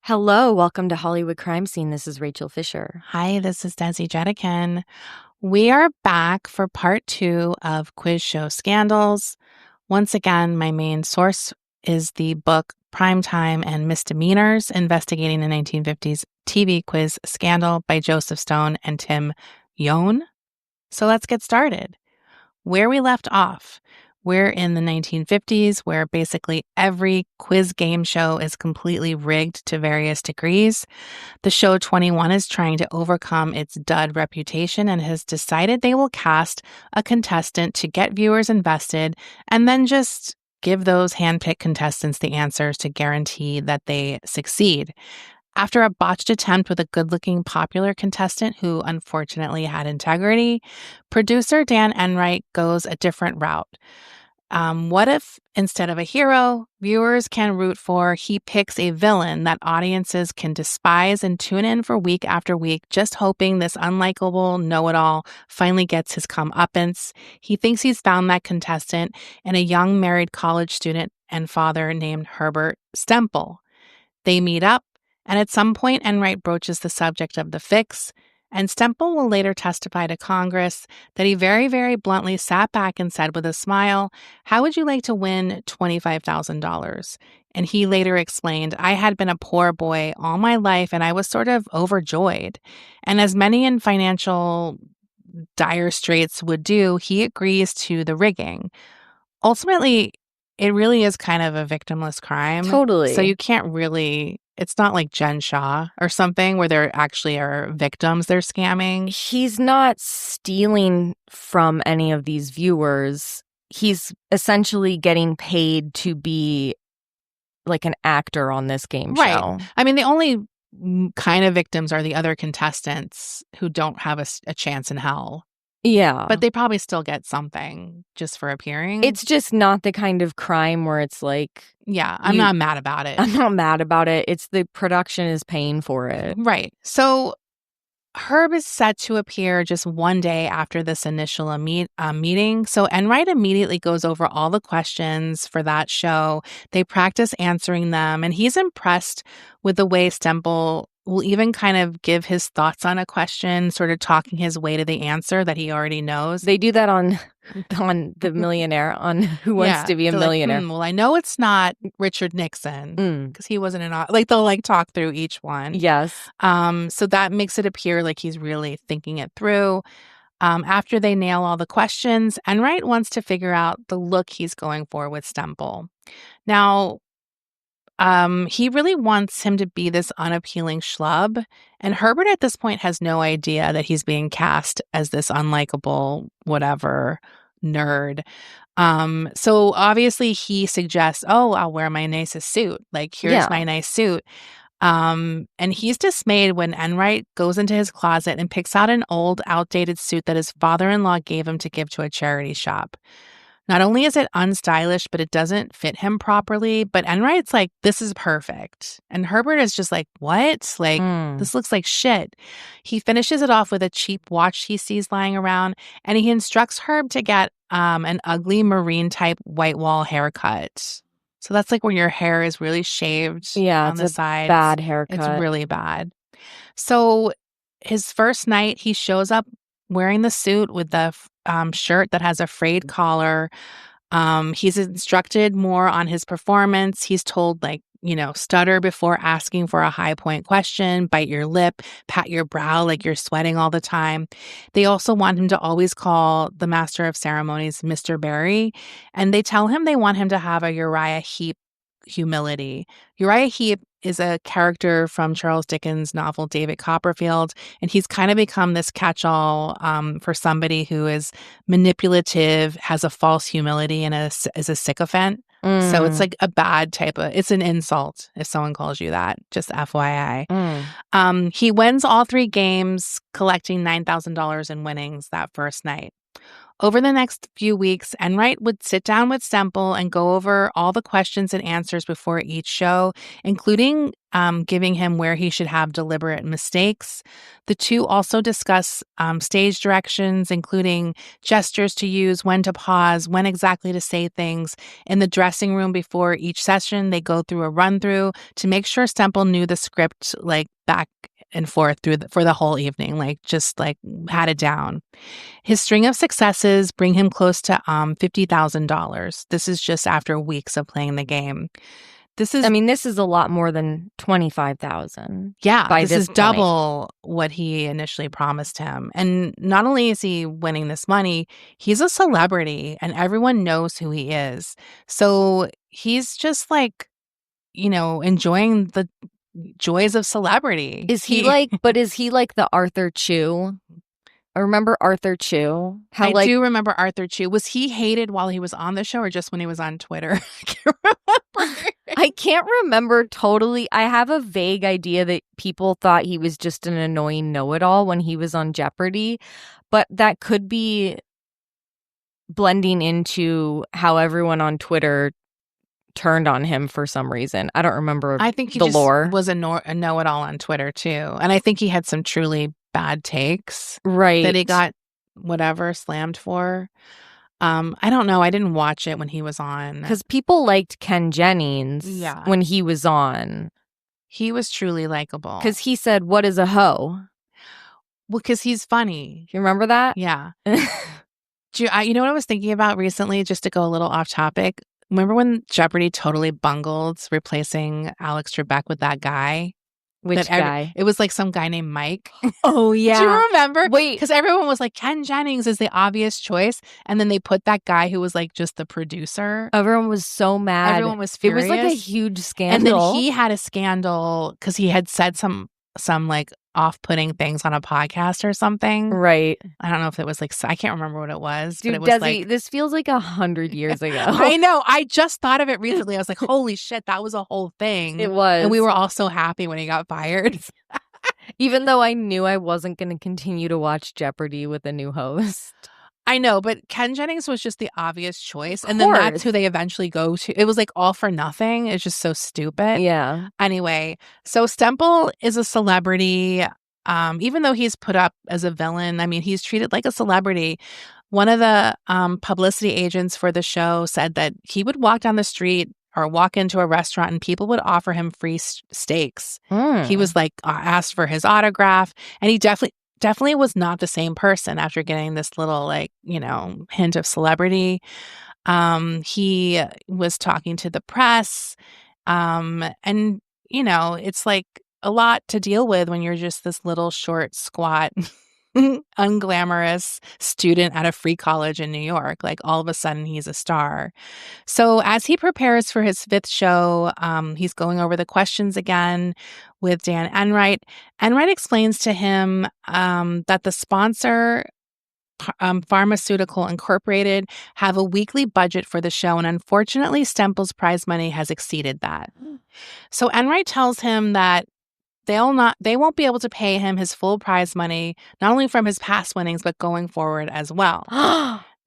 Hello, welcome to Hollywood Crime Scene. This is Rachel Fisher. Hi, this is Desi Jedeikin. We are back for part 2 of Quiz Show Scandals. Once again, my main source is the book Primetime and Misdemeanors, Investigating the 1950s TV Quiz Scandal by Joseph Stone and Tim Yone. So let's get started. Where we left off, we're in the 1950s, where basically every quiz game show is completely rigged to various degrees. The show 21 is trying to overcome its dud reputation and has decided they will cast a contestant to get viewers invested and then just give those handpicked contestants the answers to guarantee that they succeed. After a botched attempt with a good-looking popular contestant who unfortunately had integrity, producer Dan Enright goes a different route. What if, instead of a hero, viewers can root for, he picks a villain that audiences can despise and tune in for week after week, just hoping this unlikable know-it-all finally gets his comeuppance. He thinks he's found that contestant in a young married college student and father named Herbert Stemple. They meet up, and at some point, Enright broaches the subject of the fix, and Stemple will later testify to Congress that he very, very bluntly sat back and said with a smile, "How would you like to win $25,000? And he later explained, "I had been a poor boy all my life, and I was sort of overjoyed." And as many in financial dire straits would do, he agrees to the rigging. Ultimately, it really is kind of a victimless crime. Totally. So you can't really, it's not like Jen Shah or something where there actually are victims they're scamming. He's not stealing from any of these viewers. He's essentially getting paid to be like an actor on this game Right. show. I mean, the only kind of victims are the other contestants who don't have a chance in hell. Yeah. But they probably still get something just for appearing. It's just not the kind of crime where it's like, yeah, I'm not mad about it. I'm not mad about it. It's the production is paying for it. Right. So Herb is set to appear just one day after this initial meeting. So Enright immediately goes over all the questions for that show. They practice answering them, and he's impressed with the way Stemple will even kind of give his thoughts on a question, sort of talking his way to the answer that he already knows. They do that on The Millionaire, on Who Wants to Be a Millionaire. Like, well, I know it's not Richard Nixon because he wasn't like they'll like talk through each one. Yes. So that makes it appear like he's really thinking it through. After they nail all the questions, Enright wants to figure out the look he's going for with Stemple. Now, he really wants him to be this unappealing schlub, and Herbert at this point has no idea that he's being cast as this unlikable whatever nerd. So obviously he suggests, "Oh, I'll wear my nicest suit. Like, here's my nice suit." And he's dismayed when Enright goes into his closet and picks out an old, outdated suit that his father-in-law gave him to give to a charity shop. Not only is it unstylish, but it doesn't fit him properly. But Enright's like, "This is perfect." And Herbert is just like, "What? Like, this looks like shit." He finishes it off with a cheap watch he sees lying around, and he instructs Herb to get an ugly marine-type white wall haircut. So that's like when your hair is really shaved on the sides. Bad haircut. It's really bad. So his first night, he shows up wearing the suit with the shirt that has a frayed collar. He's instructed more on his performance. He's told, like, stutter before asking for a high point question, bite your lip, pat your brow like you're sweating all the time. They also want him to always call the master of ceremonies Mr. Barry, and they tell him they want him to have a Uriah Heep humility. Uriah Heep is a character from Charles Dickens' novel David Copperfield, and he's kind of become this catch-all for somebody who is manipulative, has a false humility, and is a sycophant. So it's like a bad type of, it's an insult if someone calls you that, just FYI. He wins all 3 games, collecting $9,000 in winnings that first night. Over the next few weeks, Enright would sit down with Semple and go over all the questions and answers before each show, including giving him where he should have deliberate mistakes. The two also discuss stage directions, including gestures to use, when to pause, when exactly to say things. In the dressing room before each session, they go through a run-through to make sure Semple knew the script like back and forth for the whole evening, like just like had it down. His string of successes bring him close to $50,000. This is just after weeks of playing the game. This is a lot more than 25,000. Yeah, by this this is point. double what he initially promised him. And not only is he winning this money, he's a celebrity and everyone knows who he is. So he's just like, enjoying the joys of celebrity. Is he like the Arthur Chu? I remember Arthur Chu. I do remember Arthur Chu. Was he hated while he was on the show or just when he was on Twitter? I can't remember. I can't remember totally. I have a vague idea that people thought he was just an annoying know-it-all when he was on Jeopardy, but that could be blending into how everyone on Twitter turned on him for some reason. I don't remember. I think he the just lore. was a know-it-all on Twitter too. And I think he had some truly bad takes. Right. That he got whatever slammed for. I don't know. I didn't watch it when he was on. Because people liked Ken Jennings when he was on. He was truly likable. Because he said, "What is a hoe?" Well, because he's funny. You remember that? Yeah. You know what I was thinking about recently, just to go a little off topic? Remember when Jeopardy totally bungled replacing Alex Trebek with that guy? Which guy? It was like some guy named Mike. Oh, yeah. Do you remember? Wait. Because everyone was like, Ken Jennings is the obvious choice. And then they put that guy who was like just the producer. Everyone was so mad. Everyone was furious. It was like a huge scandal. And then he had a scandal because he had said some like off-putting things on a podcast or something. Right. I don't know if it was like, I can't remember what it was. Dude, but it was Desi, like, this feels like 100 years ago. I know. I just thought of it recently. I was like, holy shit, that was a whole thing. It was. And we were all so happy when he got fired. Even though I knew I wasn't going to continue to watch Jeopardy with a new host. I know, but Ken Jennings was just the obvious choice. And then that's who they eventually go to. It was like all for nothing. It's just so stupid. Yeah. Anyway, so Semple is a celebrity. Even though he's put up as a villain, I mean, he's treated like a celebrity. One of the publicity agents for the show said that he would walk down the street or walk into a restaurant and people would offer him free steaks. He was like asked for his autograph, and he definitely was not the same person after getting this little hint of celebrity. He was talking to the press, and it's like a lot to deal with when you're just this little short, squat, unglamorous student at a free college in New York. Like all of a sudden he's a star. So as he prepares for his fifth show, he's going over the questions again with Dan Enright. Enright explains to him that the sponsor, Pharmaceutical Incorporated, have a weekly budget for the show, and unfortunately Stemple's prize money has exceeded that. So Enright tells him that they won't be able to pay him his full prize money, not only from his past winnings, but going forward as well.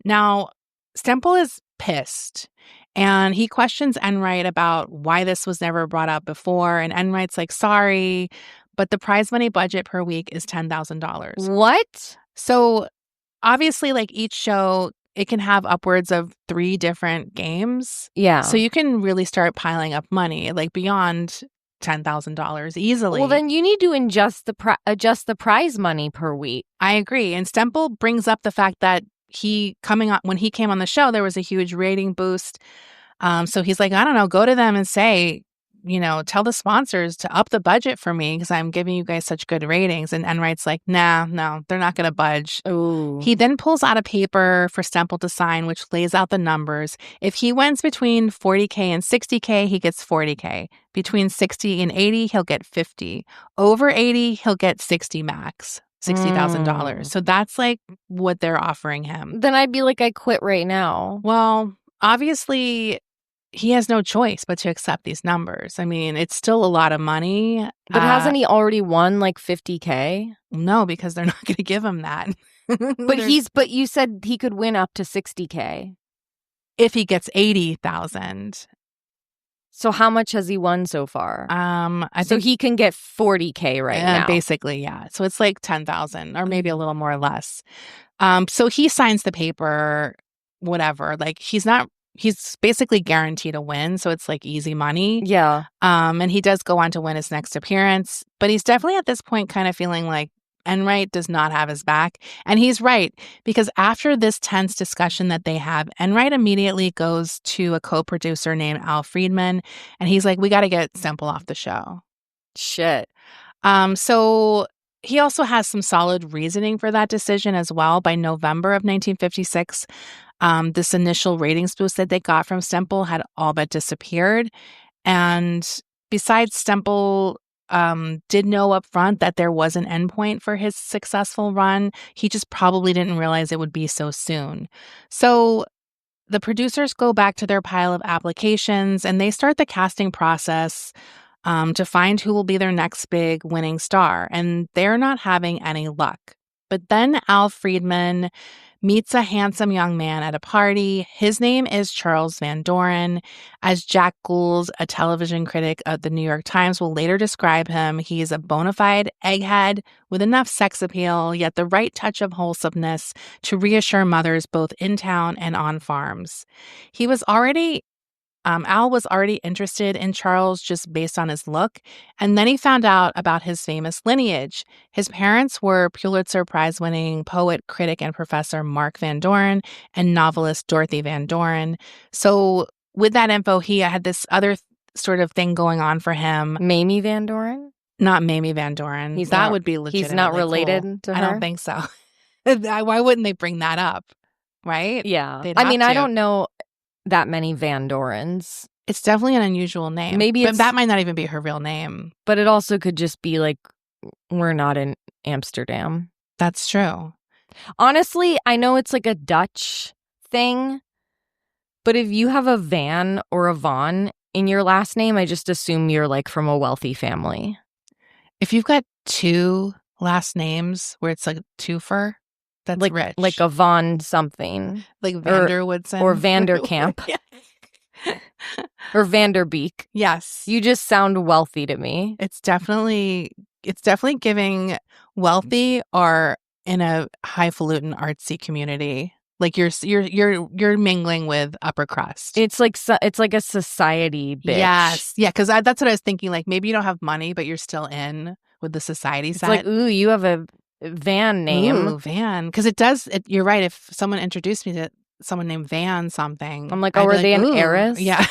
Now, Semple is pissed, and he questions Enright about why this was never brought up before. And Enright's like, sorry, but the prize money budget per week is $10,000. What? So obviously, like each show, it can have upwards of 3 different games. Yeah. So you can really start piling up money, like beyond $10,000 easily. Well, then you need to adjust the prize money per week. I agree. And Semple brings up the fact that when he came on the show, there was a huge rating boost. So he's like, I don't know, go to them and say, tell the sponsors to up the budget for me because I'm giving you guys such good ratings. And Enright's like, no, they're not going to budge. Ooh. He then pulls out a paper for Semple to sign, which lays out the numbers. If he wins between $40K and $60K, he gets $40K. Between $60 and $80, he'll get $50. Over $80, he'll get $60 max. $60,000. So that's like what they're offering him. Then I'd be like, I quit right now. Well, obviously, he has no choice but to accept these numbers. I mean, it's still a lot of money. But hasn't he already won like $50K? No, because they're not going to give him that. But you said he could win up to 60K. If he gets 80,000. So how much has he won so far? I So think he can get 40K right now. basically, yeah. So it's like 10,000 or maybe a little more or less. So he signs the paper, whatever. Like he's basically guaranteed to win. So it's like easy money. Yeah. And he does go on to win his next appearance, but he's definitely at this point kind of feeling like Enright does not have his back. And he's right, because after this tense discussion that they have, Enright immediately goes to a co-producer named Al Friedman, and he's like, we got to get Stemple off the show. Shit. So he also has some solid reasoning for that decision as well. By November of 1956, this initial ratings boost that they got from Stemple had all but disappeared. And besides, Stemple did know up front that there was an endpoint for his successful run. He just probably didn't realize it would be so soon. So the producers go back to their pile of applications and they start the casting process to find who will be their next big winning star. And they're not having any luck. But then Al Friedman meets a handsome young man at a party. His name is Charles Van Doren. As Jack Gould, a television critic of the New York Times, will later describe him, he's a bona fide egghead with enough sex appeal, yet the right touch of wholesomeness to reassure mothers both in town and on farms. Al was already interested in Charles just based on his look, and then he found out about his famous lineage. His parents were Pulitzer Prize-winning poet, critic, and professor Mark Van Doren and novelist Dorothy Van Doren. So with that info, he had this other sort of thing going on for him. Mamie Van Doren? Not Mamie Van Doren. That would be legitimately He's not related cool. to her? I don't think so. Why wouldn't they bring that up? Right? Yeah. They'd I have mean, to. I don't know that many Van Dorens. It's definitely an unusual name. But that might not even be her real name. But it also could just be like, we're not in Amsterdam. That's true. Honestly, I know it's like a Dutch thing, but if you have a Van or a Von in your last name, I just assume you're like from a wealthy family. If you've got two last names where it's like twofer, that's like, rich. Like a Von something. Like Vanderwoodson. Or Vanderkamp. Or Vanderbeek. Yes. You just sound wealthy to me. It's definitely giving wealthy or in a highfalutin artsy community. Like you're mingling with upper crust. It's like a society bitch. Yes. Yeah, because that's what I was thinking. Like maybe you don't have money, but you're still in with the society it's set. Like, ooh, you have a Van name. Ooh, Van. Because you're right. If someone introduced me to someone named Van something, I'm like, oh, are they an heiress? Yeah.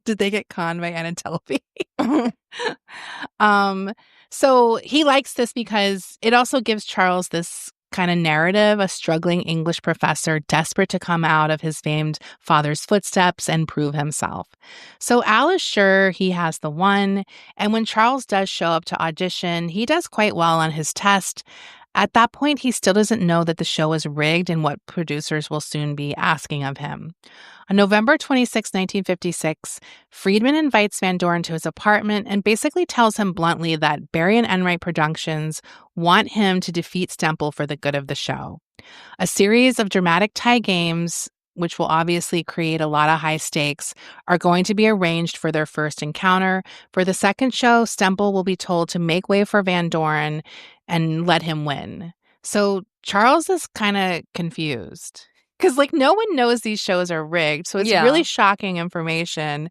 Did they get conned by Anna Telby? So he likes this because it also gives Charles this kind of narrative, a struggling English professor desperate to come out of his famed father's footsteps and prove himself. So Al is sure he has the one, and when Charles does show up to audition, he does quite well on his test. At that point, he still doesn't know that the show is rigged and what producers will soon be asking of him. On November 26, 1956, Friedman invites Van Doren to his apartment and basically tells him bluntly that Barry and Enright Productions want him to defeat Stemple for the good of the show. A series of dramatic tie games, which will obviously create a lot of high stakes, are going to be arranged for their first encounter. For the second show, Stemple will be told to make way for Van Doren and let him win. So Charles is kind of confused because no one knows these shows are rigged. So it's really shocking information.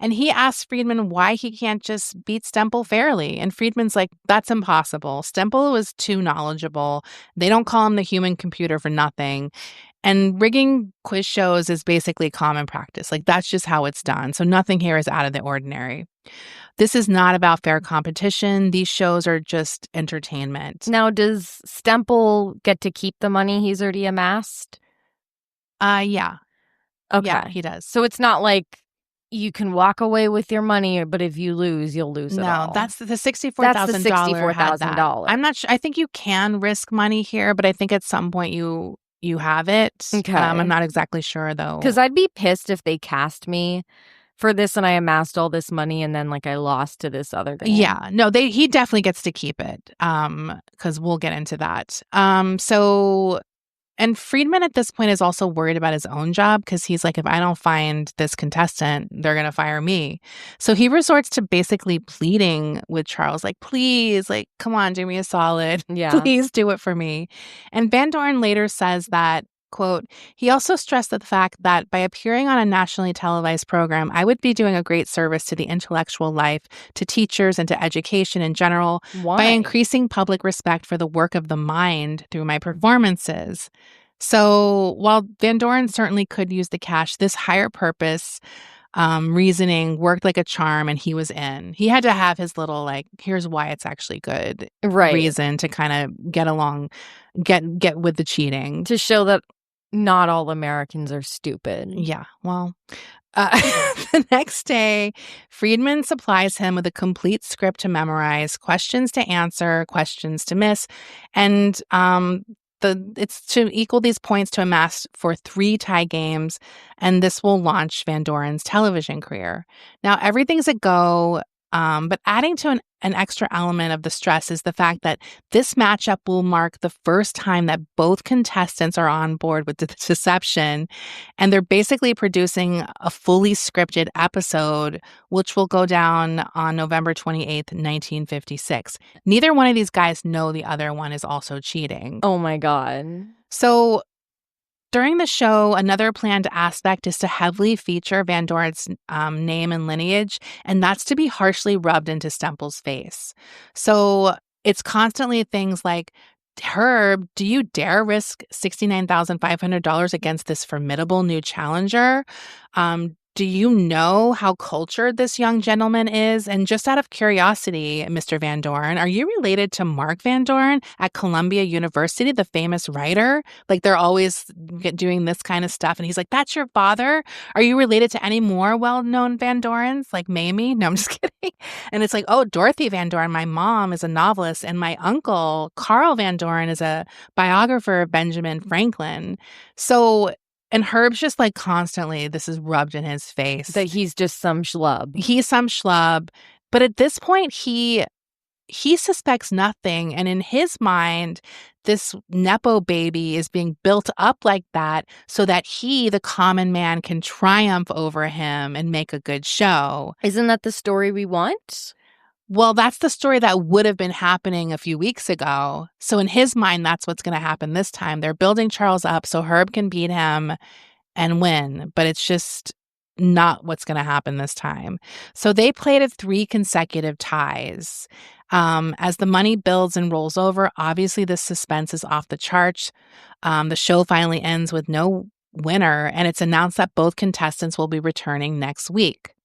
And he asks Friedman why he can't just beat Stemple fairly. And Friedman's like, that's impossible. Stemple was too knowledgeable. They don't call him the human computer for nothing. And rigging quiz shows is basically common practice. That's just how it's done. So nothing here is out of the ordinary. This is not about fair competition. These shows are just entertainment. Now, does Stemple get to keep the money he's already amassed? Yeah. Okay. Yeah, he does. So it's not like you can walk away with your money, but if you lose, you'll lose it all. No, that's the $64,000. That's the $64,000. I'm not sure. I think you can risk money here, but I think at some point you have it. Okay. I'm not exactly sure, though. Because I'd be pissed if they cast me for this and I amassed all this money and then like I lost to this other guy. Yeah, no, he definitely gets to keep it, because we'll get into that. And Friedman at this point is also worried about his own job because he's like, if I don't find this contestant, they're going to fire me. So he resorts to basically pleading with Charles, like, please, like, come on, do me a solid. Yeah. Please do it for me. And Van Doren later says that, quote, he also stressed the fact that by appearing on a nationally televised program, I would be doing a great service to the intellectual life, to teachers, and to education in general Why? by increasing public respect for the work of the mind through my performances. So while Van Doren certainly could use the cash, this higher purpose reasoning worked like a charm and he was in. He had to have his little, like, here's why it's actually good reason to kind of get along, get with the cheating. To show that not all Americans are stupid. Yeah, well, the next day, Friedman supplies him with a complete script to memorize, questions to answer, questions to miss, and it's to equal these points to amass for 3 tie games, and this will launch Van Doren's television career. Now, everything's a go, but adding to an extra element of the stress is the fact that this matchup will mark the first time that both contestants are on board with the deception, and they're basically producing a fully scripted episode, which will go down on November 28th, 1956. Neither one of these guys know the other one is also cheating. Oh my God. So during the show, another planned aspect is to heavily feature Van Doren's name and lineage, and that's to be harshly rubbed into Stempel's face. So it's constantly things like, Herb, do you dare risk $69,500 against this formidable new challenger? Do you know how cultured this young gentleman is? And just out of curiosity, Mr. Van Doren, are you related to Mark Van Doren at Columbia University, the famous writer? Like, they're always doing this kind of stuff. And he's like, that's your father? Are you related to any more well-known Van Dorens, like Mamie? No, I'm just kidding. And it's like, oh, Dorothy Van Doren, my mom is a novelist, and my uncle, Carl Van Doren, is a biographer of Benjamin Franklin. So... And Herb's just like constantly, this is rubbed in his face. That he's just some schlub. He's some schlub. But at this point, he suspects nothing. And in his mind, this Nepo baby is being built up like that so that he, the common man, can triumph over him and make a good show. Isn't that the story we want? Well, that's the story that would have been happening a few weeks ago. So in his mind, that's what's going to happen this time. They're building Charles up so Herb can beat him and win, but it's just not what's going to happen this time. So they played at 3 consecutive ties. As the money builds and rolls over, obviously the suspense is off the charts. The show finally ends with no winner, and it's announced that both contestants will be returning next week.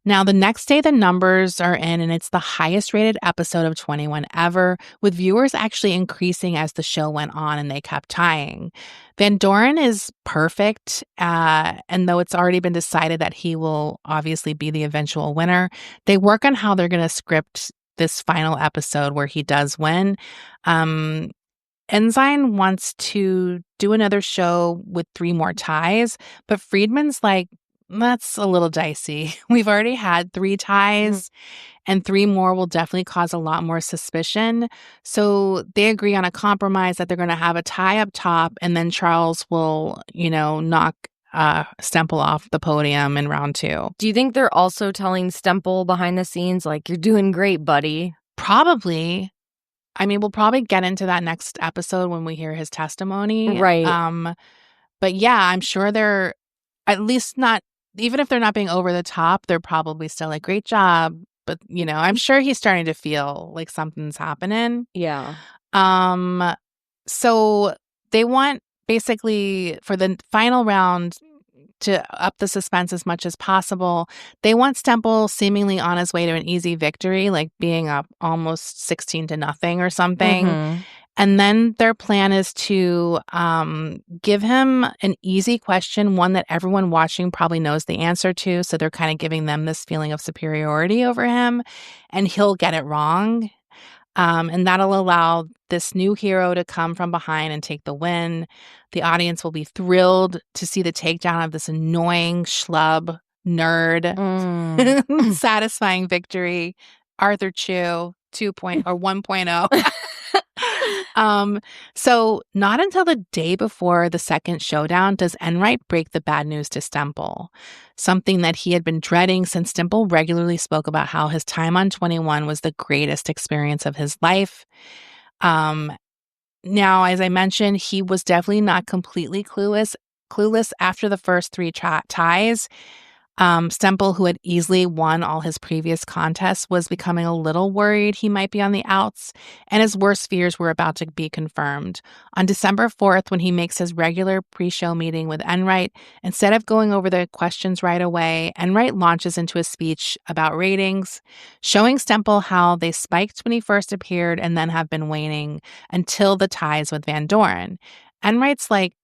Now, the next day, the numbers are in, and it's the highest rated episode of 21 ever, with viewers actually increasing as the show went on and they kept tying. Van Doren is perfect, and though it's already been decided that he will obviously be the eventual winner, they work on how they're going to script this final episode where he does win. Ensign wants to do another show with 3 more ties, but Friedman's like, that's a little dicey. We've already had 3 ties, and 3 more will definitely cause a lot more suspicion. So they agree on a compromise that they're going to have a tie up top, and then Charles will, knock Stempel off the podium in round 2. Do you think they're also telling Stempel behind the scenes, like, you're doing great, buddy? Probably. I mean, we'll probably get into that next episode when we hear his testimony. Right. But yeah, I'm sure they're at least not, even if they're not being over the top, they're probably still like, great job. But, I'm sure he's starting to feel like something's happening. Yeah. So they want basically for the final round to up the suspense as much as possible. They want Stempel seemingly on his way to an easy victory, like being up almost 16-0 or something. Mm-hmm. And then their plan is to give him an easy question, one that everyone watching probably knows the answer to. So they're kind of giving them this feeling of superiority over him, and he'll get it wrong. And that'll allow this new hero to come from behind and take the win. The audience will be thrilled to see the takedown of this annoying schlub Nerd. Mm. Satisfying victory. Arthur Chu 1.0. Um, so not until the day before the second showdown does Enright break the bad news to Stemple, something that he had been dreading since Stemple regularly spoke about how his time on 21 was the greatest experience of his life. Um, Now, as I mentioned, he was definitely not completely clueless after the first three ties. Stemple, who had easily won all his previous contests, was becoming a little worried he might be on the outs, and his worst fears were about to be confirmed. On December 4th, when he makes his regular pre-show meeting with Enright, instead of going over the questions right away, Enright launches into a speech about ratings, showing Stemple how they spiked when he first appeared and then have been waning until the ties with Van Doren. Enright's like,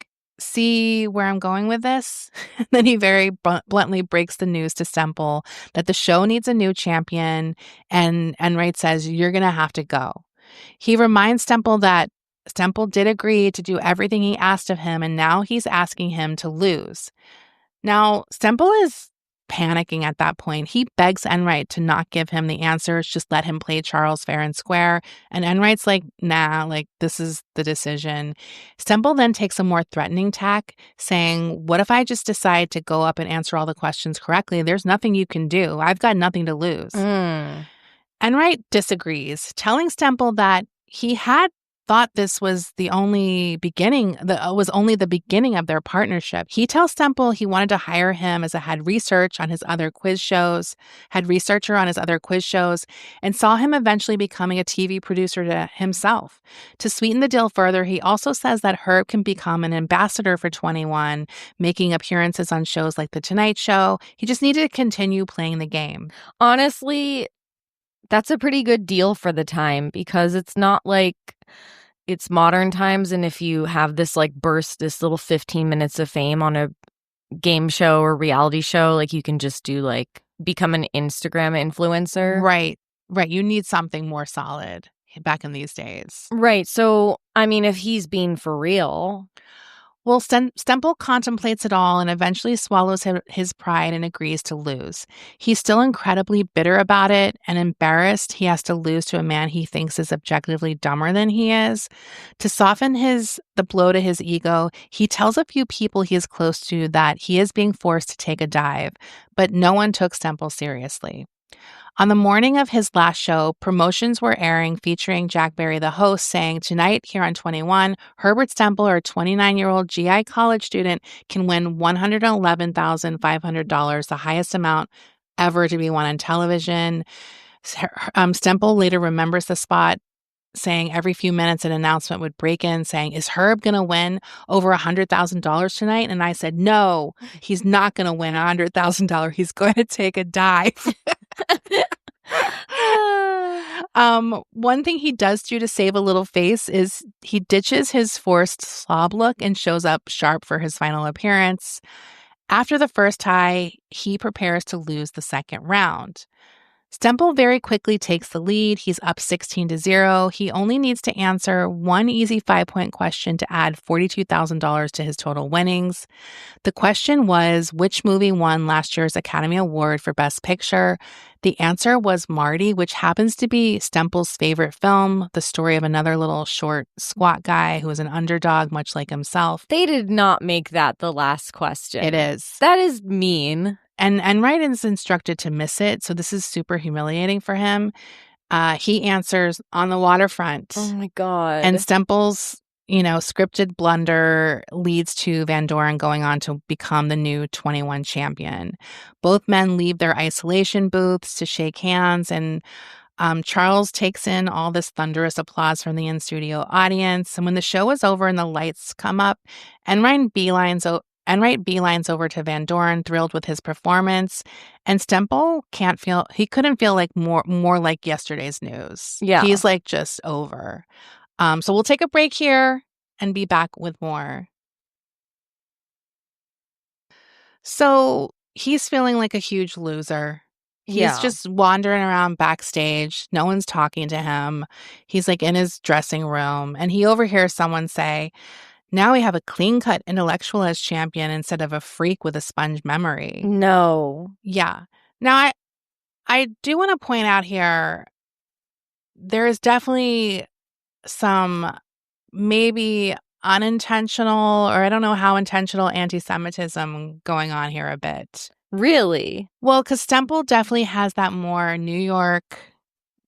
see where I'm going with this? Then he very bluntly breaks the news to Stemple that the show needs a new champion, and Enright says, "You're going to have to go." He reminds Stemple that Stemple did agree to do everything he asked of him, and now he's asking him to lose. Now, Stemple is panicking at that point. He begs Enright to not give him the answers, just let him play Charles fair and square. And Enright's like, nah, like, this is the decision. Stemple then takes a more threatening tack, saying, what if I just decide to go up and answer all the questions correctly? There's nothing you can do. I've got nothing to lose. Mm. Enright disagrees, telling Stemple that he had thought this was only the beginning of their partnership. He tells Stemple he wanted to hire him as a head researcher on his other quiz shows, and saw him eventually becoming a TV producer to himself. To sweeten the deal further, he also says that Herb can become an ambassador for 21, making appearances on shows like The Tonight Show. He just needed to continue playing the game. Honestly, that's a pretty good deal for the time, because it's not like it's modern times, and if you have this like burst, this little 15 minutes of fame on a game show or reality show, like you can just do like become an Instagram influencer. Right. You need something more solid back in these days. Right. So, I mean, if he's being for real. Well, Stemple contemplates it all and eventually swallows his pride and agrees to lose. He's still incredibly bitter about it and embarrassed he has to lose to a man he thinks is objectively dumber than he is. To soften the blow to his ego, he tells a few people he is close to that he is being forced to take a dive, but no one took Stemple seriously. On the morning of his last show, promotions were airing featuring Jack Barry, the host, saying, tonight here on 21, Herbert Stemple, a 29-year-old GI college student, can win $111,500, the highest amount ever to be won on television. Stemple later remembers the spot, saying every few minutes an announcement would break in saying, is Herb going to win over $100,000 tonight? And I said, no, he's not going to win $100,000. He's going to take a dive. One thing he does do to save a little face is he ditches his forced slob look and shows up sharp for his final appearance. After the first tie, he prepares to lose the second round. Stemple very quickly takes the lead. He's up 16-0. He only needs to answer one easy 5-point question to add $42,000 to his total winnings. The question was, which movie won last year's Academy Award for Best Picture? The answer was Marty, which happens to be Stemple's favorite film, the story of another little short, squat guy who was an underdog, much like himself. They did not make that the last question. It is. That is mean. And Enright is instructed to miss it, so this is super humiliating for him. He answers on the waterfront. Oh my God. And Stemple's, scripted blunder leads to Van Doren going on to become the new 21 champion. Both men leave their isolation booths to shake hands, and Charles takes in all this thunderous applause from the in-studio audience. And when the show is over and the lights come up, Enright beelines over to Van Doren, thrilled with his performance, and Stemple couldn't feel like more like yesterday's news. Yeah. He's like just over. So we'll take a break here and be back with more. So he's feeling like a huge loser. He's just wandering around backstage. No one's talking to him. He's like in his dressing room, and he overhears someone say, Now we have a clean-cut intellectual as champion instead of a freak with a sponge memory. No. Yeah. Now, I do want to point out here, there is definitely some maybe unintentional, or I don't know how intentional, anti-Semitism going on here a bit. Really? Well, because Stemple definitely has that more New York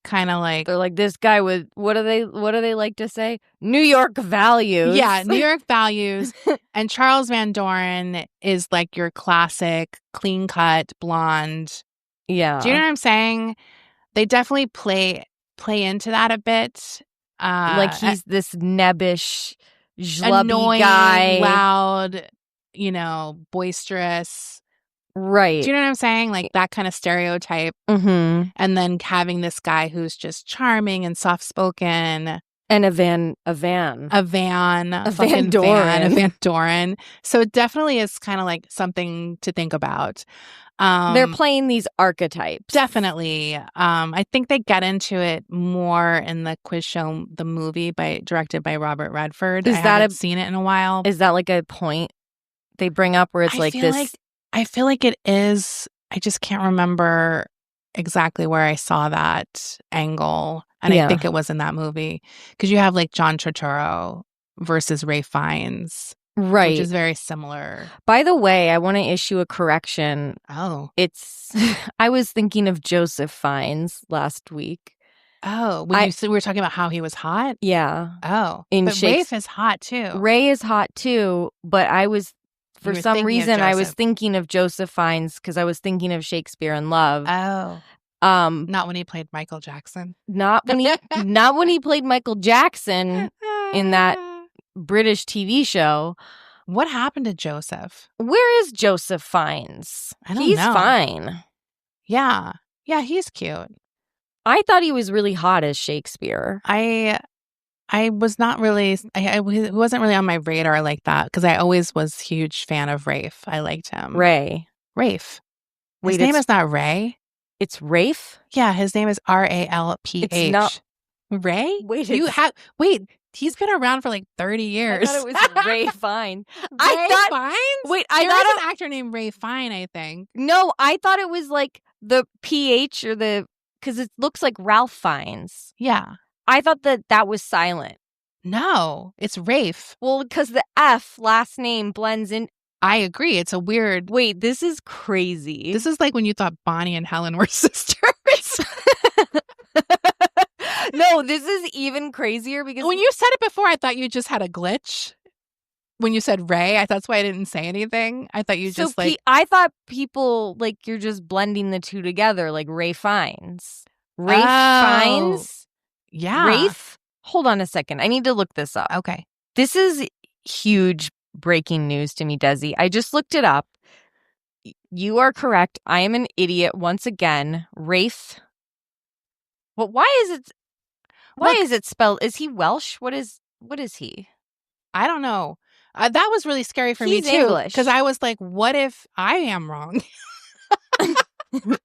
kind of like... They're like, this guy with, what do they like to say? New York values. Yeah, New York values. And Charles Van Doren is like your classic clean-cut blonde. Yeah. Do you know what I'm saying? They definitely play into that a bit. Like he's this nebbish, schlubby annoying, guy. loud, boisterous. Right. Do you know what I'm saying? Like that kind of stereotype. Mm-hmm. And then having this guy who's just charming and soft-spoken. And a Van Doren. So it definitely is kind of like something to think about. They're playing these archetypes. Definitely. I think they get into it more in the quiz show, the movie directed by Robert Redford. I haven't seen it in a while. Is that like a point they bring up where it's like this? I feel like it is. I just can't remember exactly where I saw that angle. And I think it was in that movie. Because you have like John Turturro versus Ray Fiennes. Right. Which is very similar. By the way, I want to issue a correction. Oh. I was thinking of Joseph Fiennes last week. Oh. We were talking about how he was hot? Yeah. Oh. But Rafe is hot too. Ray is hot too, but for some reason, I was thinking of Joseph Fiennes because I was thinking of Shakespeare in Love. Oh. Not when he played Michael Jackson. Not when he played Michael Jackson in that British TV show. What happened to Joseph? Where is Joseph Fiennes? I don't know. He's fine. Yeah. Yeah, he's cute. I thought he was really hot as Shakespeare. I was not really, he wasn't really on my radar like that because I always was a huge fan of Rafe. I liked him. Rafe. His name is not Ray. It's Rafe? Yeah, his name is Ralph. It's not Ray? Wait, he's been around for like 30 years. I thought it was Ray Fine. Fiennes? Wait, there is an actor named Ray Fine, I think. No, I thought it was like the PH or because it looks like Ralph Fiennes. Yeah. I thought that was silent. No, it's Rafe. Well, because the F last name blends in. I agree. It's a weird... Wait, this is crazy. This is like when you thought Bonnie and Helen were sisters. No, this is even crazier because... When you said it before, I thought you just had a glitch. When you said Ray, that's why I didn't say anything. I thought you just I thought people, like, you're just blending the two together, like Ray Fiennes. Rafe Fiennes? Yeah. Rafe? Hold on a second. I need to look this up. Okay. This is huge breaking news to me, Desi. I just looked it up. You are correct. I am an idiot once again. Rafe. Well, why is it spelled? Is he Welsh? What is he? I don't know. That was really scary for me too. English. Because I was like, what if I am wrong? Because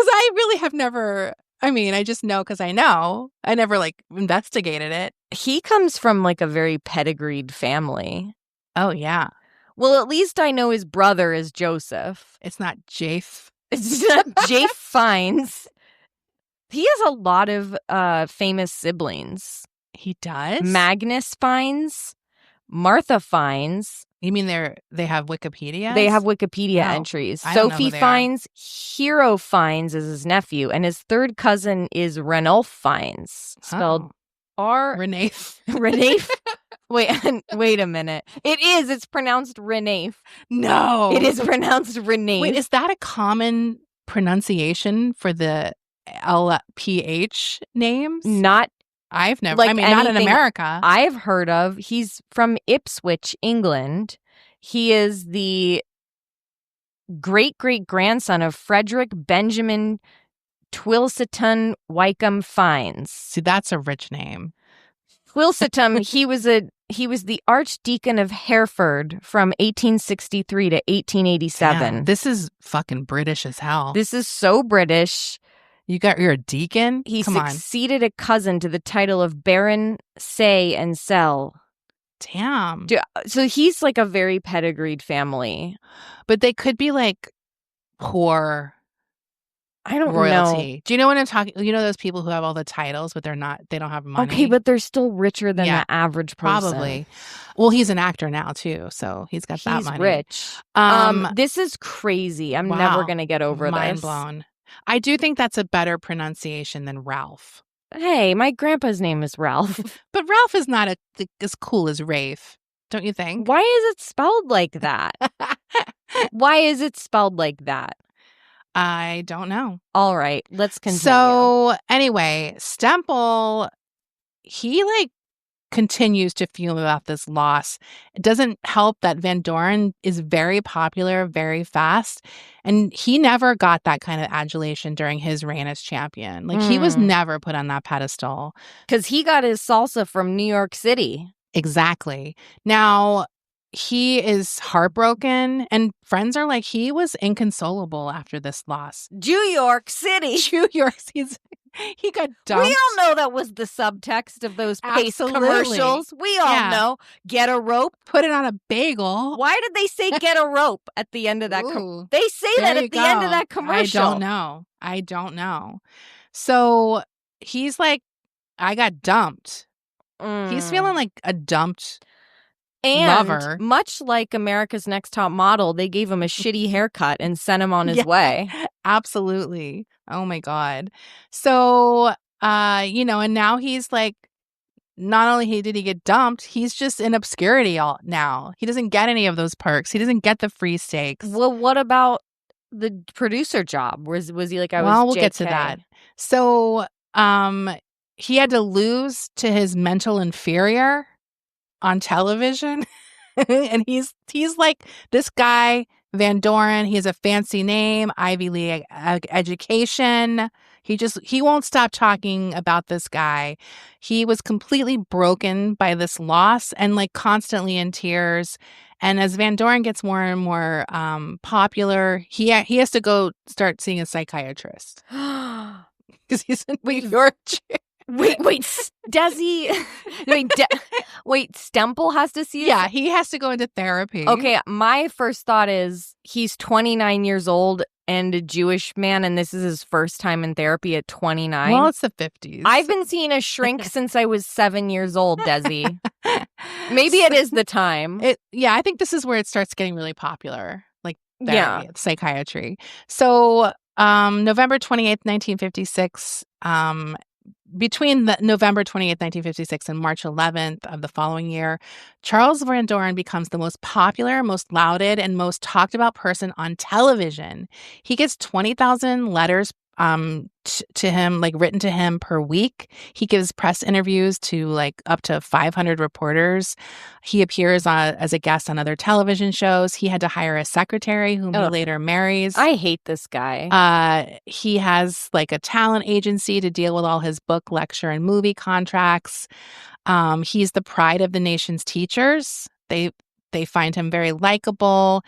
I really have never... I just know because I know. I never, investigated it. He comes from, a very pedigreed family. Oh, yeah. Well, at least I know his brother is Joseph. It's not Jafe. It's not Jafe Fiennes. He has a lot of famous siblings. He does? Magnus Fiennes, Martha Fiennes. You mean they have Wikipedia? They have Wikipedia entries. Sophie Fiennes, Hero Fiennes is his nephew, and his third cousin is Ranulph Fiennes, spelled Renafe. Renafe? Wait a minute. It's pronounced Renafe. No. It is pronounced Renafe. Wait, is that a common pronunciation for the LPH names? Not I've never, not in America. I've heard of. He's from Ipswich, England. He is the great-great-grandson of Frederick Benjamin Twilston Wycombe Fiennes. See, that's a rich name. Twilston, he was the Archdeacon of Hereford from 1863 to 1887. Damn, this is fucking British as hell. This is so British. You're a deacon? He succeeded a cousin to the title of Baron Say and Sell. Damn. So he's like a very pedigreed family. But they could be like poor I don't know. royalty. Do you know what I'm talking? You know those people who have all the titles, but they don't have money. Okay, but they're still richer than Yeah, the average person. probably. Well, he's an actor now too, so he's got that He's money. rich. This is crazy. I'm never Wow. gonna get over Mind this. blown. I do think that's a better pronunciation than Ralph. Hey, my grandpa's name is Ralph. But Ralph is not as cool as Rafe, don't you think? Why is it spelled like that? Why is it spelled like that? I don't know. All right, let's continue. So anyway, Stemple, he like continues to fume about this loss. It doesn't help that Van Doren is very popular, very fast, and he never got that kind of adulation during his reign as champion. Like he was never put on that pedestal. Because he got his salsa from New York City. Exactly. Now, he is heartbroken, and friends are like, he was inconsolable after this loss. New York City. New York, he got dumped. We all know that was the subtext of those Pace commercials. We all know. Get a rope. Put it on a bagel. Why did they say get a rope at the end of that? They say that at the end of that commercial. I don't know. So he's like, I got dumped. He's feeling like a dumped lover. Much like America's Next Top Model, they gave him a shitty haircut and sent him on his way. Absolutely. Oh my God. So, and now he's like, not only did he get dumped, he's just in obscurity now. He doesn't get any of those perks. He doesn't get the free steaks. Well, what about the producer job? Was he like, we'll get to that. So, he had to lose to his mental inferior on television. And he's like this guy, Van Doren. He has a fancy name, Ivy League education. He won't stop talking about this guy. He was completely broken by this loss and like constantly in tears. And as Van Doren gets more and more popular, he has to go start seeing a psychiatrist because he's in New York. Wait, Desi. Wait, Stemple has to see. Yeah, he has to go into therapy. Okay, my first thought is he's 29 years old and a Jewish man, and this is his first time in therapy at 29. Well, it's the 50s. I've been seeing a shrink since I was 7 years old, Desi. Maybe it is the time. I think this is where it starts getting really popular, like therapy, psychiatry. So November 28th, 1956, between November 28th, 1956 and March 11th of the following year, Charles Van Doren becomes the most popular, most lauded, and most talked about person on television. He gets 20,000 letters to him, like written to him per week. He gives press interviews to like up to 500 reporters. He appears as a guest on other television shows. He had to hire a secretary whom he later marries. I hate this guy. He has like a talent agency to deal with all his book, lecture, and movie contracts. He's the pride of the nation's teachers. They find him very likable.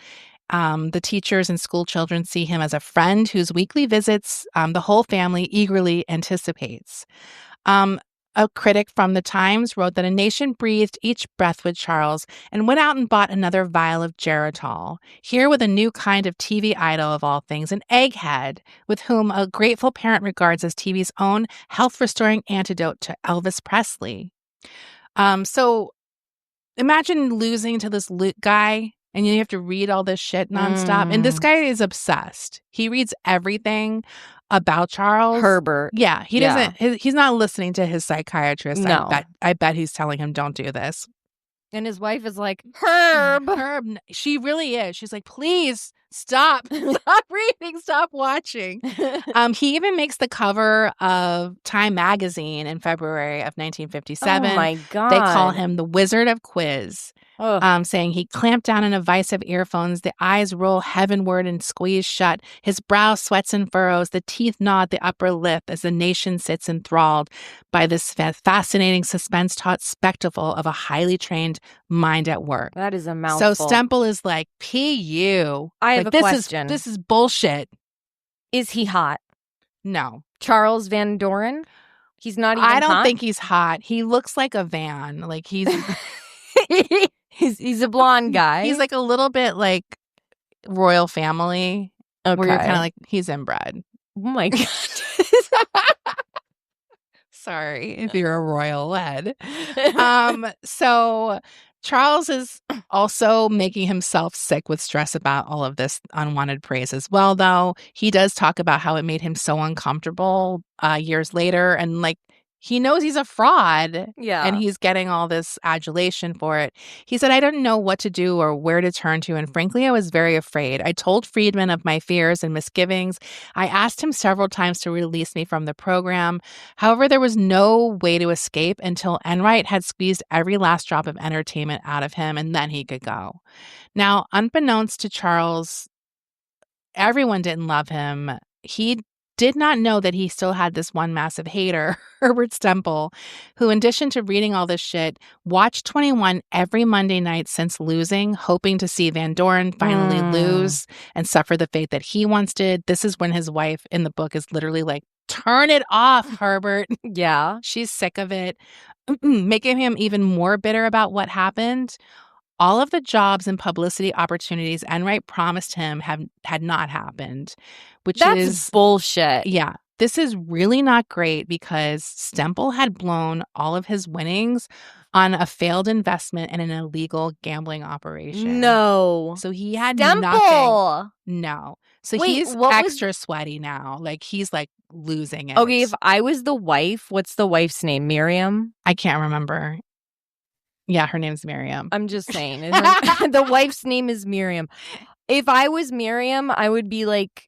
The teachers and school children see him as a friend whose weekly visits the whole family eagerly anticipates. A critic from the Times wrote that a nation breathed each breath with Charles and went out and bought another vial of Geritol, here with a new kind of TV idol of all things, an egghead, with whom a grateful parent regards as TV's own health-restoring antidote to Elvis Presley. So imagine losing to this guy, and you have to read all this shit nonstop. And this guy is obsessed. He reads everything about Charles. Herbert. Yeah, he doesn't. He's not listening to his psychiatrist. No. I bet he's telling him, don't do this. And his wife is like, Herb. She really is. She's like, please stop. Stop reading. Stop watching. He even makes the cover of Time magazine in February of 1957. Oh, my God. They call him the Wizard of Quiz. Saying he clamped down in a vice of earphones, the eyes roll heavenward and squeeze shut, his brow sweats and furrows, the teeth gnawed the upper lip as the nation sits enthralled by this fascinating suspense-taught spectacle of a highly trained mind at work. That is a mouthful. So Stemple is like, P.U. I have a question. This is bullshit. Is he hot? No. Charles Van Doren? He's not even hot? I don't think he's hot. He looks like a van. Like he's... He's a blonde guy. He's like a little bit like royal family, where you're kind of Okay. like, he's inbred. Oh my God. Sorry if you're a royal head. So Charles is also making himself sick with stress about all of this unwanted praise as well, though. He does talk about how it made him so uncomfortable years later. And like, he knows he's a fraud. Yeah. And he's getting all this adulation for it. He said, I didn't know what to do or where to turn to. And frankly, I was very afraid. I told Friedman of my fears and misgivings. I asked him several times to release me from the program. However, there was no way to escape until Enright had squeezed every last drop of entertainment out of him, and then he could go. Now, unbeknownst to Charles, everyone didn't love him. He did not know that he still had this one massive hater, Herbert Stemple, who, in addition to reading all this shit, watched 21 every Monday night since losing, hoping to see Van Doren finally lose and suffer the fate that he once did. This is when his wife in the book is literally like, turn it off, Herbert. Yeah. She's sick of it, making him even more bitter about what happened. All of the jobs and publicity opportunities Enright promised him had not happened, which That's is bullshit. Yeah, this is really not great because Stemple had blown all of his winnings on a failed investment in an illegal gambling operation. No. So he had Stemple. nothing. No. So Wait, he's extra sweaty now. Like, he's like losing it. Okay, if I was the wife, what's the wife's name? Miriam? I can't remember. Yeah, her name's Miriam. I'm just saying. The wife's name is Miriam. If I was Miriam, I would be like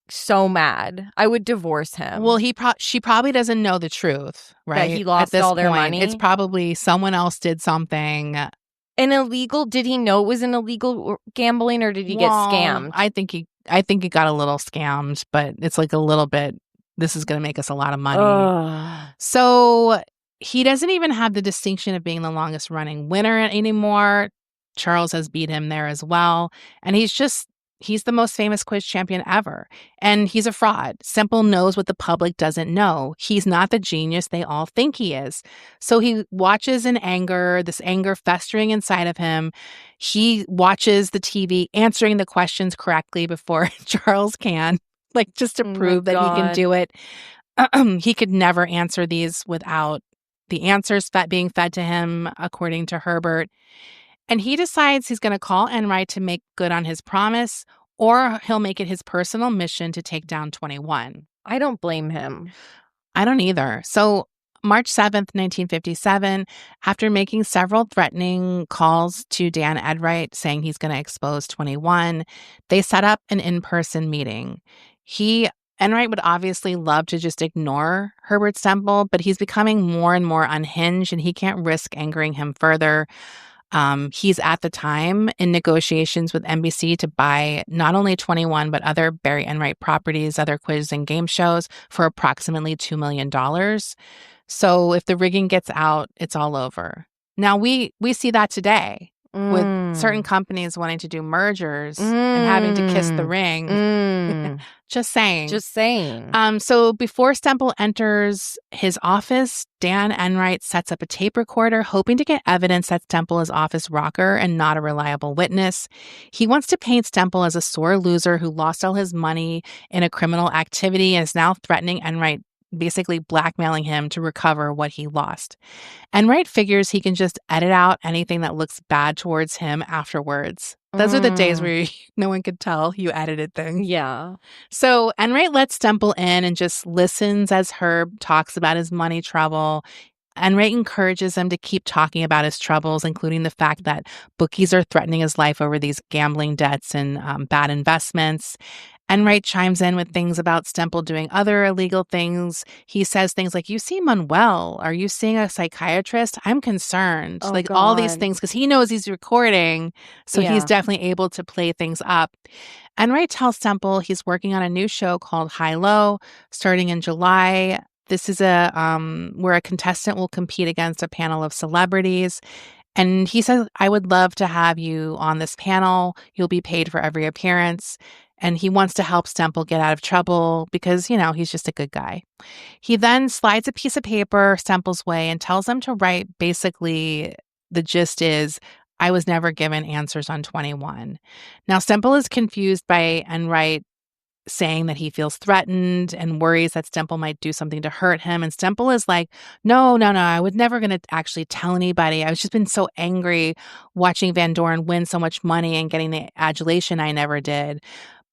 so mad. I would divorce him. Well, she probably doesn't know the truth, right? That he lost At this all their point, money? It's probably someone else did something. An illegal? Did he know it was an illegal gambling, or did he get scammed? I think he got a little scammed, but it's like a little bit, this is going to make us a lot of money. Ugh. So he doesn't even have the distinction of being the longest running winner anymore. Charles has beat him there as well. And he's the most famous quiz champion ever. And he's a fraud. Stemple knows what the public doesn't know. He's not the genius they all think he is. So he watches in anger, this anger festering inside of him. He watches the TV answering the questions correctly before Charles can, like just to prove that he can do it. He could never answer these without the answers being fed to him, according to Herbert. And he decides he's going to call Enright to make good on his promise, or he'll make it his personal mission to take down 21. I don't blame him. I don't either. So March 7th, 1957, after making several threatening calls to Dan Enright saying he's going to expose 21, they set up an in-person meeting. Enright would obviously love to just ignore Herbert Stemple, but he's becoming more and more unhinged, and he can't risk angering him further. He's at the time in negotiations with NBC to buy not only 21, but other Barry Enright properties, other quiz and game shows for approximately $2 million. So if the rigging gets out, it's all over. Now, we see that today with certain companies wanting to do mergers and having to kiss the ring. Just saying. So before Stemple enters his office, Dan Enright sets up a tape recorder, hoping to get evidence that Stemple is off his rocker and not a reliable witness. He wants to paint Stemple as a sore loser who lost all his money in a criminal activity and is now threatening Enright, basically blackmailing him to recover what he lost. Enright figures he can just edit out anything that looks bad towards him afterwards. Those are the days where no one could tell you edited things. Yeah. So Enright lets Stemple in and just listens as Herb talks about his money trouble. Enright encourages him to keep talking about his troubles, including the fact that bookies are threatening his life over these gambling debts and bad investments. Enright chimes in with things about Stemple doing other illegal things. He says things like, "You seem unwell. Are you seeing a psychiatrist? I'm concerned." All these things, because he knows he's recording, so he's definitely able to play things up. Enright tells Stemple he's working on a new show called High Low, starting in July. This is where a contestant will compete against a panel of celebrities. And he says, "I would love to have you on this panel. You'll be paid for every appearance." And he wants to help Stemple get out of trouble because, he's just a good guy. He then slides a piece of paper Stemple's way and tells him to write basically the gist is, I was never given answers on 21. Now, Stemple is confused by Enright saying that he feels threatened and worries that Stemple might do something to hurt him. And Stemple is like, no, no, no, I was never going to actually tell anybody. I was just been so angry watching Van Doren win so much money and getting the adulation I never did.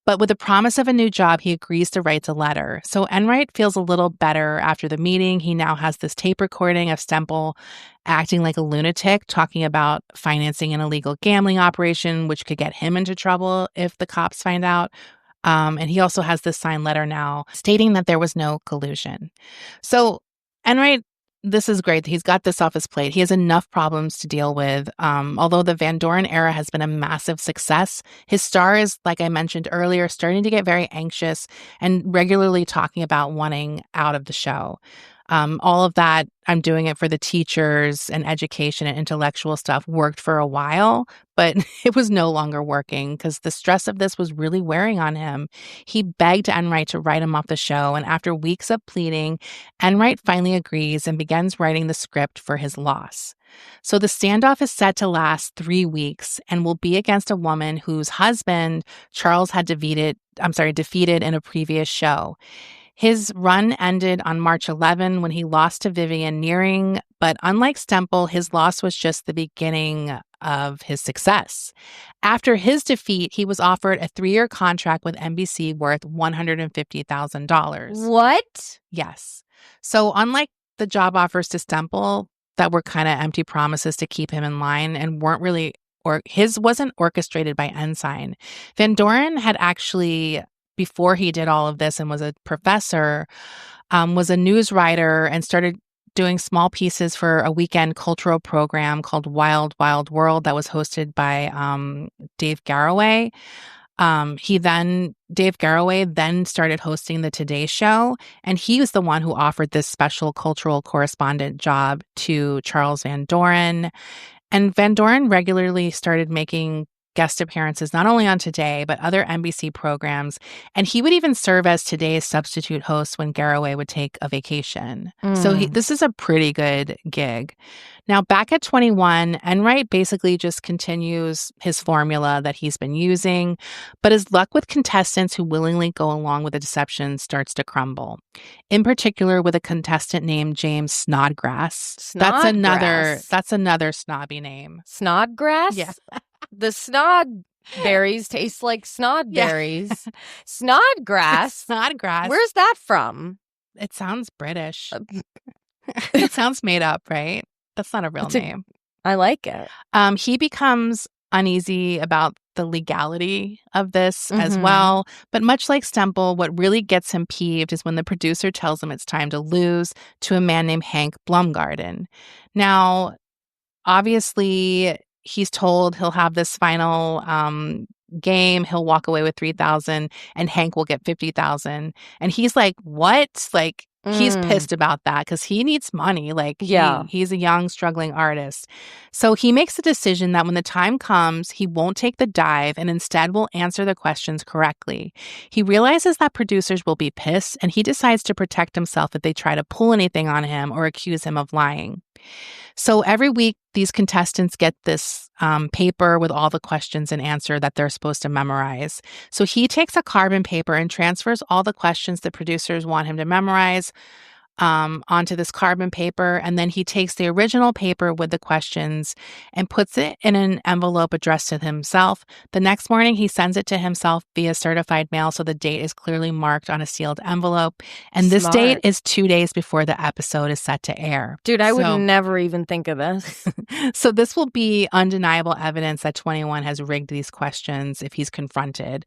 But with the promise of a new job, he agrees to write a letter. So Enright feels a little better after the meeting. He now has this tape recording of Stemple acting like a lunatic, talking about financing an illegal gambling operation, which could get him into trouble if the cops find out. And he also has this signed letter now stating that there was no collusion. So Enright, this is great. He's got this off his plate. He has enough problems to deal with. Although the Van Doren era has been a massive success, his star is, like I mentioned earlier, starting to get very anxious and regularly talking about wanting out of the show. All of that, I'm doing it for the teachers and education and intellectual stuff, worked for a while, but it was no longer working because the stress of this was really wearing on him. He begged Enright to write him off the show, and after weeks of pleading, Enright finally agrees and begins writing the script for his loss. So the standoff is set to last 3 weeks and will be against a woman whose husband Charles had defeated in a previous show. His run ended on March 11 when he lost to Vivian Nearing, but unlike Stemple, his loss was just the beginning of his success. After his defeat, he was offered a 3-year contract with NBC worth $150,000. What? Yes. So unlike the job offers to Stemple that were kind of empty promises to keep him in line and weren't really, or his wasn't orchestrated by Ensign. Van Doren had actually, before he did all of this and was a professor, was a news writer and started doing small pieces for a weekend cultural program called Wild Wild World that was hosted by Dave Garroway. Dave Garroway then started hosting the Today Show, and he was the one who offered this special cultural correspondent job to Charles Van Doren. And Van Doren regularly started making guest appearances not only on Today, but other NBC programs. And he would even serve as Today's substitute host when Garroway would take a vacation. So this is a pretty good gig. Now, back at 21, Enright basically just continues his formula that he's been using, but his luck with contestants who willingly go along with the deception starts to crumble. In particular, with a contestant named James Snodgrass. Snodgrass? That's another snobby name. Snodgrass? Yeah. The snod berries taste like snod berries. Snodgrass? Snodgrass. Where's that from? It sounds British. It sounds made up, right? That's not a real name. I like it. He becomes uneasy about the legality of this as well. But much like Stemple, what really gets him peeved is when the producer tells him it's time to lose to a man named Hank Blumgarden. Now, obviously, he's told he'll have this final game. He'll walk away with $3,000 and Hank will get $50,000. And he's like, what? Like, he's pissed about that because he needs money. Like, he's a young, struggling artist. So he makes the decision that when the time comes, he won't take the dive and instead will answer the questions correctly. He realizes that producers will be pissed and he decides to protect himself if they try to pull anything on him or accuse him of lying. So every week, these contestants get this paper with all the questions and answer that they're supposed to memorize. So he takes a carbon paper and transfers all the questions that producers want him to memorize onto this carbon paper. And then he takes the original paper with the questions and puts it in an envelope addressed to himself. The next morning, he sends it to himself via certified mail. So the date is clearly marked on a sealed envelope. And this date is 2 days before the episode is set to air. Dude, I would never even think of this. So this will be undeniable evidence that 21 has rigged these questions if he's confronted.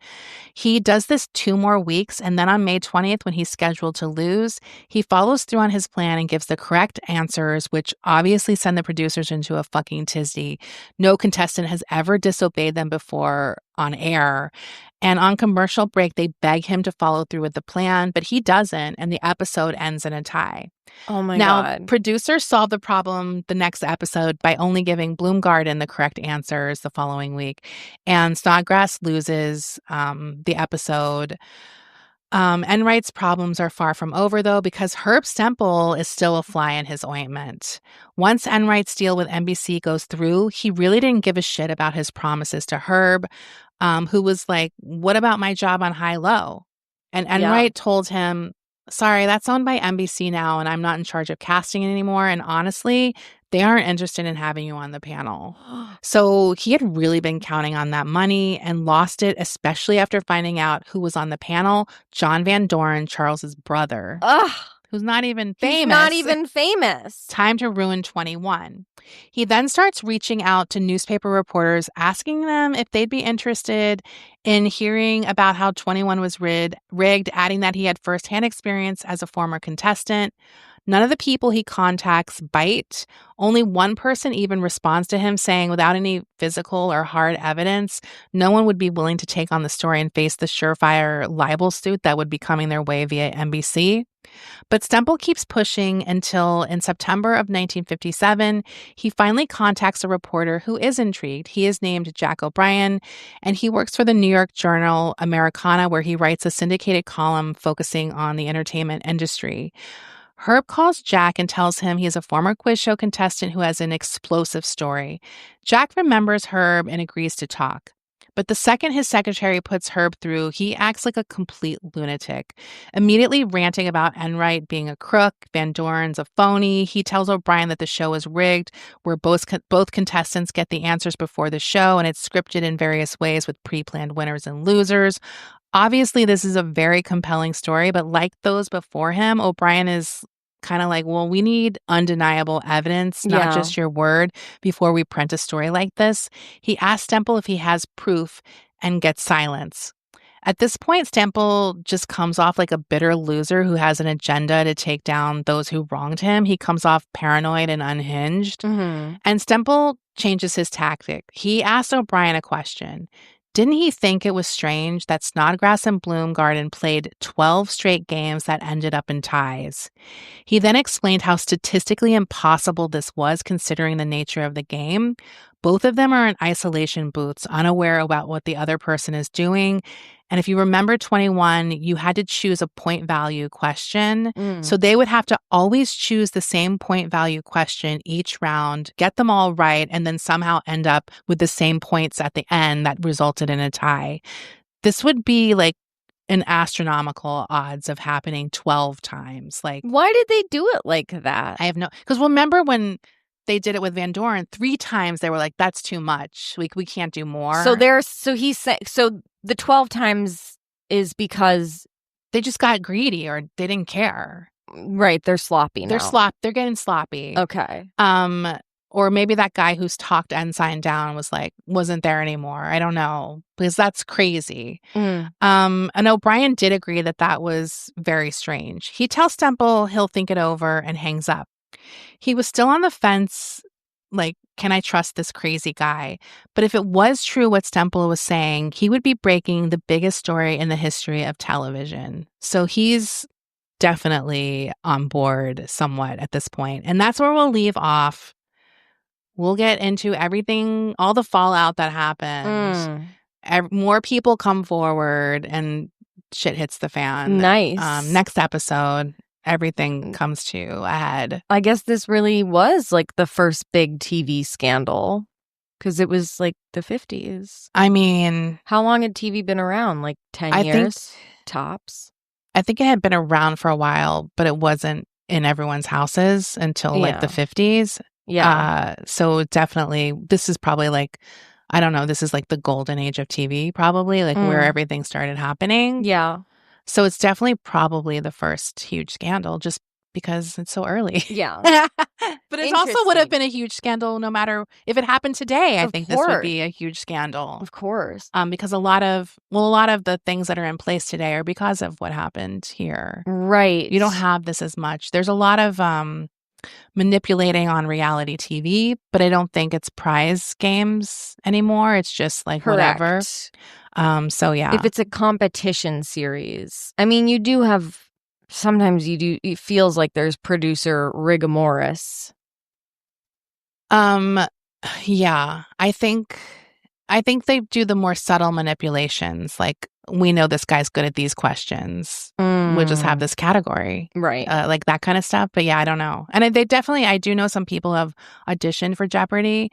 He does this 2 more weeks. And then on May 20th, when he's scheduled to lose, he follows through on his plan and gives the correct answers, which obviously send the producers into a fucking tizzy. No contestant has ever disobeyed them before on air. And on commercial break, they beg him to follow through with the plan, but he doesn't, and the episode ends in a tie. Oh my God. God. Producers solve the problem the next episode by only giving Blumgarden the correct answers the following week. And Snodgrass loses the episode. Enright's problems are far from over, though, because Herb Stempel is still a fly in his ointment. Once Enright's deal with NBC goes through, he really didn't give a shit about his promises to Herb, who was like, "What about my job on High Low?" And Yeah. Enright told him, "Sorry, that's owned by NBC now, and I'm not in charge of casting it anymore. And honestly, they aren't interested in having you on the panel." So he had really been counting on that money and lost it, especially after finding out who was on the panel, John Van Doren, Charles's brother, Ugh. who's not even He's famous. not even famous. Time to ruin 21. He then starts reaching out to newspaper reporters, asking them if they'd be interested in hearing about how 21 was rigged, adding that he had firsthand experience as a former contestant. None of the people he contacts bite. Only one person even responds to him, saying without any physical or hard evidence, no one would be willing to take on the story and face the surefire libel suit that would be coming their way via NBC. But Stempel keeps pushing until in September of 1957, he finally contacts a reporter who is intrigued. He is named Jack O'Brien, and he works for the New York Journal Americana, where he writes a syndicated column focusing on the entertainment industry. Herb calls Jack and tells him he is a former quiz show contestant who has an explosive story. Jack remembers Herb and agrees to talk. But the second his secretary puts Herb through, he acts like a complete lunatic, immediately ranting about Enright being a crook, Van Doren's a phony. He tells O'Brien that the show is rigged, where both contestants get the answers before the show, and it's scripted in various ways with pre-planned winners and losers. Obviously, this is a very compelling story, but like those before him, O'Brien is kind of like, well, we need undeniable evidence, not Yeah. just your word, before we print a story like this. He asks Stempel if he has proof and gets silence. At this point, Stempel just comes off like a bitter loser who has an agenda to take down those who wronged him. He comes off paranoid and unhinged. Mm-hmm. And Stempel changes his tactic. He asks O'Brien a question. Didn't he think it was strange that Snodgrass and Bloomgarden played 12 straight games that ended up in ties? He then explained how statistically impossible this was considering the nature of the game. Both of them are in isolation booths, unaware about what the other person is doing. And if you remember 21, you had to choose a point value question. So they would have to always choose the same point value question each round, get them all right, and then somehow end up with the same points at the end that resulted in a tie. This would be like an astronomical odds of happening 12 times. Like, why did they do it like that? I have no, because remember when they did it with Van Doren 3 times, they were like, that's too much. We can't do more. So the 12 times is because they just got greedy or they didn't care. Right, they're sloppy now. They're getting sloppy. Okay. Or maybe that guy who's talked Ensign down was like, wasn't there anymore. I don't know, because that's crazy. And O'Brien did agree that was very strange. He tells Stempel he'll think it over and hangs up. He was still on the fence, like, can I trust this crazy guy? But if it was true what Stempel was saying, he would be breaking the biggest story in the history of television. So he's definitely on board somewhat at this point. And that's where we'll leave off. We'll get into everything, all the fallout that happened. More people come forward and shit hits the fan. Nice. Next episode, everything comes to a head. I guess this really was like the first big TV scandal because it was like the 50s. I mean, how long had TV been around? Like 10 years tops? I think it had been around for a while, but it wasn't in everyone's houses until like the 50s. Yeah. So definitely, this is probably like, I don't know, this is like the golden age of TV, probably, like where everything started happening. Yeah. So it's definitely probably the first huge scandal just because it's so early. Yeah. But it also would have been a huge scandal no matter if it happened today. I think this would be a huge scandal. Of course. Because a lot of the things that are in place today are because of what happened here. Right. You don't have this as much. There's a lot of manipulating on reality TV, but I don't think it's prize games anymore. It's just like whatever. So yeah. If it's a competition series, I mean, you do have, sometimes it feels like there's producer rigomoris. Yeah, I think they do the more subtle manipulations, like we know this guy's good at these questions. We'll just have this category. Right. Like that kind of stuff. But yeah, I don't know. And they definitely, I do know some people have auditioned for Jeopardy,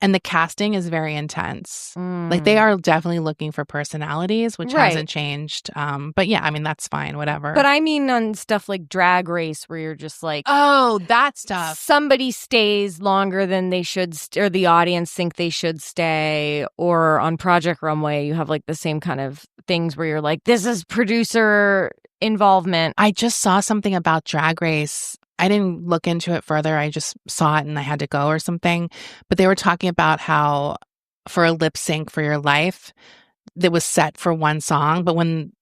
and the casting is very intense. Like they are definitely looking for personalities, which hasn't changed. But yeah, I mean, that's fine, whatever. But I mean on stuff like Drag Race where you're just like, oh, that stuff. Somebody stays longer than they should, or the audience think they should stay. Or on Project Runway, you have like the same kind of things where you're like, this is producer involvement. I just saw something about Drag Race. I didn't look into it further. I just saw it and I had to go or something. But they were talking about how for a lip sync for your life, that was set for one song. But when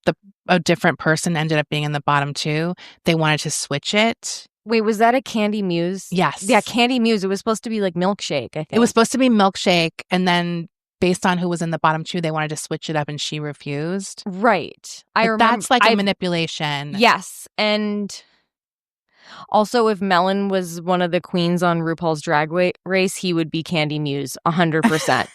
a different person ended up being in the bottom two, they wanted to switch it. Wait, was that a Candy Muse? Yes. Yeah, Candy Muse. It was supposed to be like Milkshake, I think. It was supposed to be Milkshake. And then based on who was in the bottom two, they wanted to switch it up and she refused. Right. I remember. That's like a manipulation. Yes. And also, if Melon was one of the queens on RuPaul's Drag Race, he would be Candy Muse, 100%.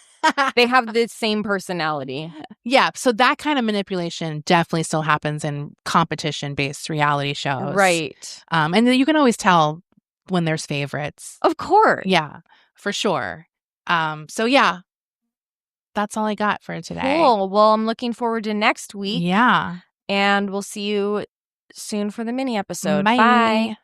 They have the same personality. Yeah, so that kind of manipulation definitely still happens in competition-based reality shows. Right. And you can always tell when there's favorites. Of course. Yeah, for sure. So yeah, that's all I got for today. Cool. Well, I'm looking forward to next week. Yeah. And we'll see you soon for the mini episode. Bye. Bye.